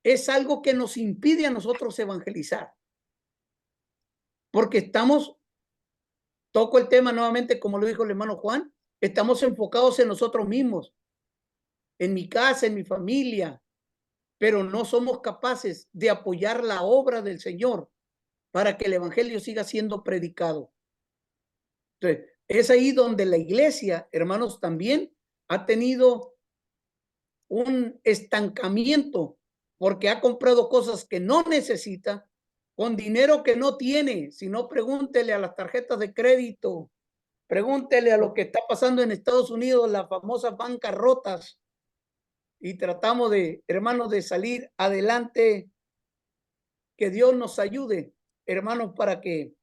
es algo que nos impide a nosotros evangelizar. Porque toco el tema nuevamente, como lo dijo el hermano Juan, estamos enfocados en nosotros mismos, en mi casa, en mi familia, pero no somos capaces de apoyar la obra del Señor para que el evangelio siga siendo predicado. Entonces, es ahí donde la iglesia, hermanos, también ha tenido un estancamiento porque ha comprado cosas que no necesita con dinero que no tiene. Si no, pregúntele a las tarjetas de crédito, pregúntele a lo que está pasando en Estados Unidos, las famosas bancarrotas, y tratamos de, hermanos, de salir adelante. Que Dios nos ayude, hermanos, para que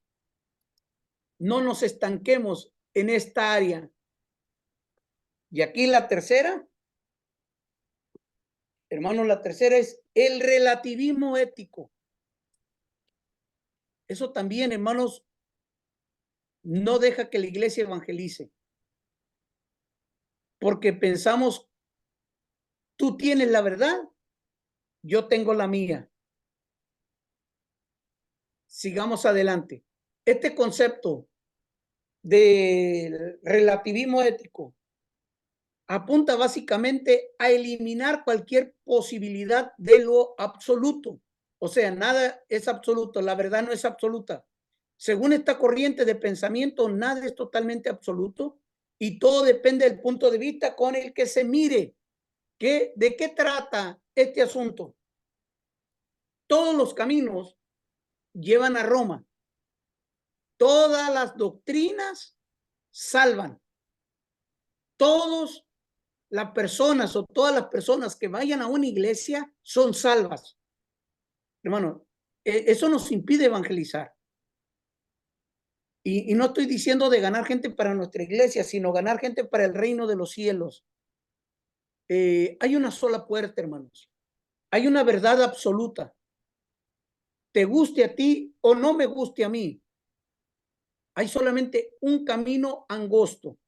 no nos estanquemos en esta área. Y aquí la tercera, hermanos, la tercera es el relativismo ético. Eso también, hermanos, no deja que la iglesia evangelice. Porque pensamos, tú tienes la verdad, yo tengo la mía. Sigamos adelante. Este concepto del relativismo ético apunta básicamente a eliminar cualquier posibilidad de lo absoluto. O sea, nada es absoluto, la verdad no es absoluta. Según esta corriente de pensamiento, nada es totalmente absoluto y todo depende del punto de vista con el que se mire. ¿De qué trata este asunto? Todos los caminos llevan a Roma. Todas las doctrinas salvan. Todas las personas que vayan a una iglesia son salvas. Hermano, eso nos impide evangelizar. Y no estoy diciendo de ganar gente para nuestra iglesia, sino ganar gente para el reino de los cielos. Hay una sola puerta, hermanos. Hay una verdad absoluta. Te guste a ti o no me guste a mí. Hay solamente un camino angosto.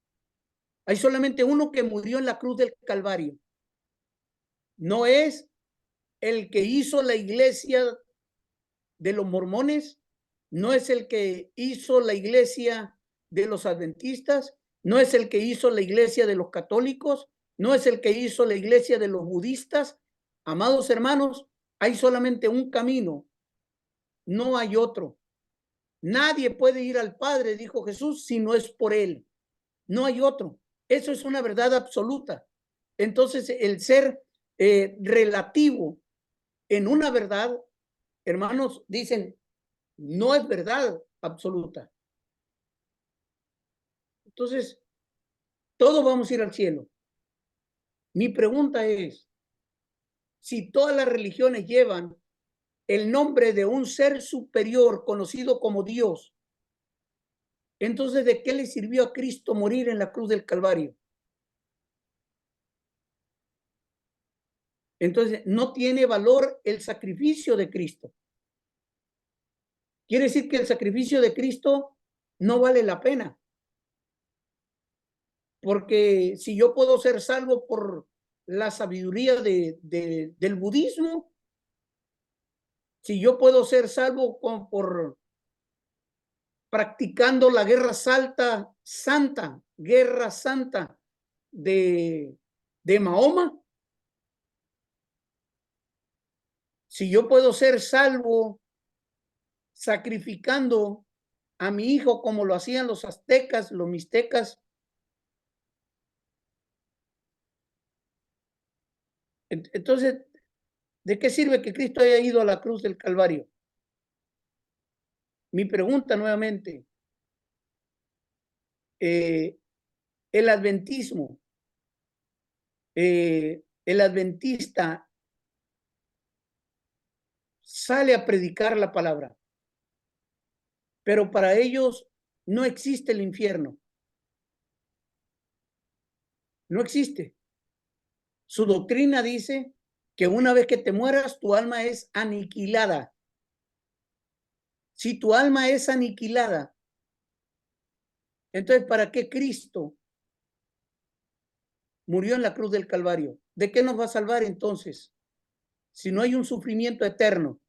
Hay solamente uno que murió en la cruz del Calvario. No es el que hizo la iglesia de los mormones, no es el que hizo la iglesia de los adventistas, no es el que hizo la iglesia de los católicos, no es el que hizo la iglesia de los budistas. Amados hermanos, hay solamente un camino, no hay otro. Nadie puede ir al Padre, dijo Jesús, si no es por él. No hay otro. Eso es una verdad absoluta. Entonces, el ser relativo en una verdad, hermanos, dicen, no es verdad absoluta. Entonces, todos vamos a ir al cielo. Mi pregunta es, si todas las religiones llevan el nombre de un ser superior conocido como Dios, entonces, ¿de qué le sirvió a Cristo morir en la cruz del Calvario? Entonces, no tiene valor el sacrificio de Cristo. Quiere decir que el sacrificio de Cristo no vale la pena. Porque si yo puedo ser salvo por la sabiduría del budismo, si yo puedo ser salvo por practicando la guerra santa de Mahoma, si yo puedo ser salvo sacrificando a mi hijo como lo hacían los aztecas, los mixtecas, entonces, ¿de qué sirve que Cristo haya ido a la cruz del Calvario? Mi pregunta nuevamente, el adventismo, el adventista sale a predicar la palabra, pero para ellos no existe el infierno. No existe. Su doctrina dice que una vez que te mueras, tu alma es aniquilada. Si tu alma es aniquilada, entonces, ¿para qué Cristo murió en la cruz del Calvario? ¿De qué nos va a salvar entonces? Si no hay un sufrimiento eterno.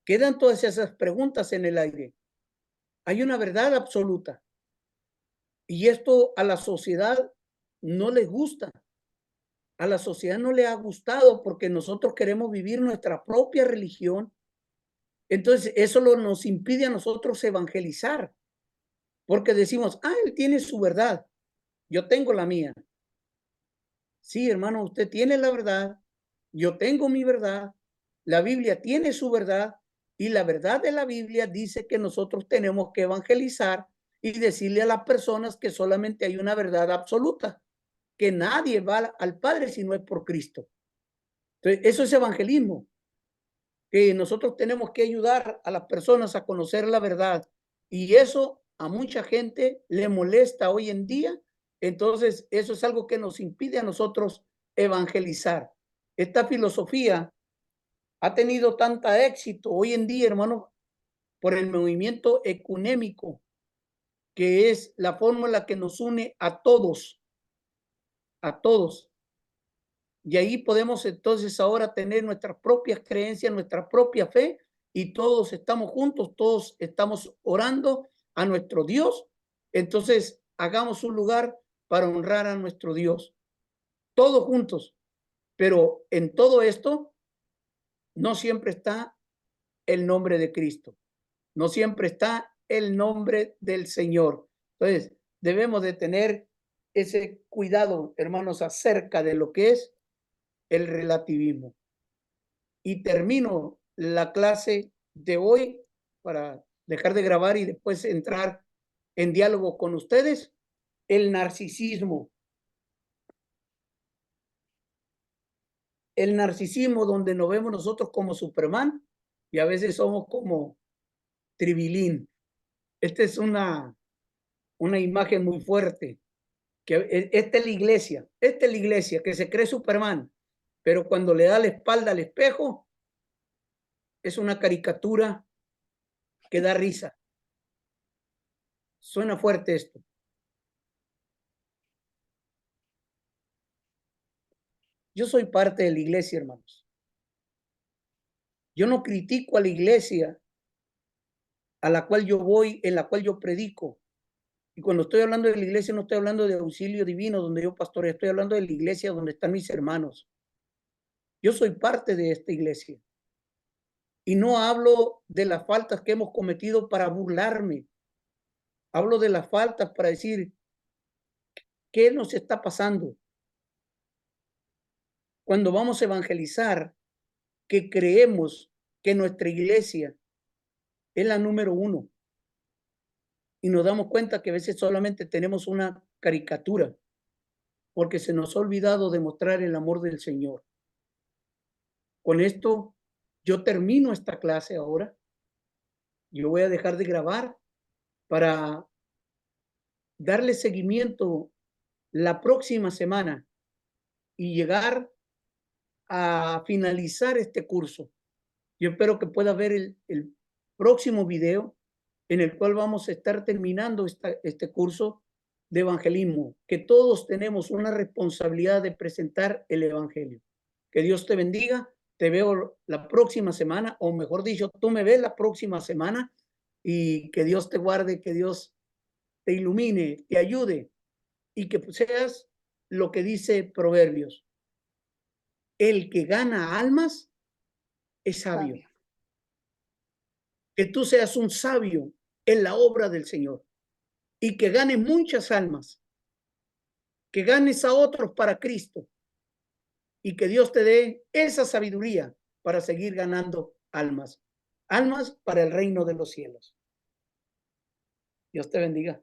Quedan todas esas preguntas en el aire. Hay una verdad absoluta. Y esto a la sociedad no les gusta. A la sociedad no le ha gustado porque nosotros queremos vivir nuestra propia religión. Entonces, eso nos impide a nosotros evangelizar. Porque decimos, él tiene su verdad, yo tengo la mía. Sí, hermano, usted tiene la verdad, yo tengo mi verdad, la Biblia tiene su verdad y la verdad de la Biblia dice que nosotros tenemos que evangelizar y decirle a las personas que solamente hay una verdad absoluta, que nadie va al Padre si no es por Cristo. Entonces, eso es evangelismo, que nosotros tenemos que ayudar a las personas a conocer la verdad y eso a mucha gente le molesta hoy en día. Entonces, eso es algo que nos impide a nosotros evangelizar. Esta filosofía ha tenido tanta éxito hoy en día, hermano, por el movimiento ecuménico, que es la fórmula que nos une a todos, a todos. Y ahí podemos entonces ahora tener nuestras propias creencias, nuestra propia fe, y todos estamos juntos, todos estamos orando a nuestro Dios. Entonces, hagamos un lugar para honrar a nuestro Dios, todos juntos. Pero en todo esto, no siempre está el nombre de Cristo, no siempre está el nombre del Señor. Entonces, debemos de tener ese cuidado, hermanos, acerca de lo que es el relativismo. Y termino la clase de hoy para dejar de grabar y después entrar en diálogo con ustedes. El narcisismo. El narcisismo donde nos vemos nosotros como Superman y a veces somos como Tribilín. Esta es una imagen muy fuerte. Que esta es la iglesia que se cree Superman, pero cuando le da la espalda al espejo, es una caricatura que da risa. Suena fuerte esto. Yo soy parte de la iglesia, hermanos. Yo no critico a la iglesia a la cual yo voy, en la cual yo predico. Y cuando estoy hablando de la iglesia, no estoy hablando de Auxilio Divino, donde yo pastoreo, estoy hablando de la iglesia donde están mis hermanos. Yo soy parte de esta iglesia. Y no hablo de las faltas que hemos cometido para burlarme. Hablo de las faltas para decir, ¿qué nos está pasando? Cuando vamos a evangelizar, que creemos que nuestra iglesia es la número 1. Y nos damos cuenta que a veces solamente tenemos una caricatura, porque se nos ha olvidado demostrar el amor del Señor. Con esto, yo termino esta clase ahora. Yo voy a dejar de grabar para darle seguimiento la próxima semana y llegar a finalizar este curso. Yo espero que pueda ver el próximo video en el cual vamos a estar terminando este curso de evangelismo, que todos tenemos una responsabilidad de presentar el evangelio. Que Dios te bendiga, te veo la próxima semana, o mejor dicho, tú me ves la próxima semana, y que Dios te guarde, que Dios te ilumine, te ayude, y que seas lo que dice Proverbios. El que gana almas es sabio. Que tú seas un sabio en la obra del Señor y que ganes muchas almas, que ganes a otros para Cristo y que Dios te dé esa sabiduría para seguir ganando almas, almas para el reino de los cielos. Dios te bendiga.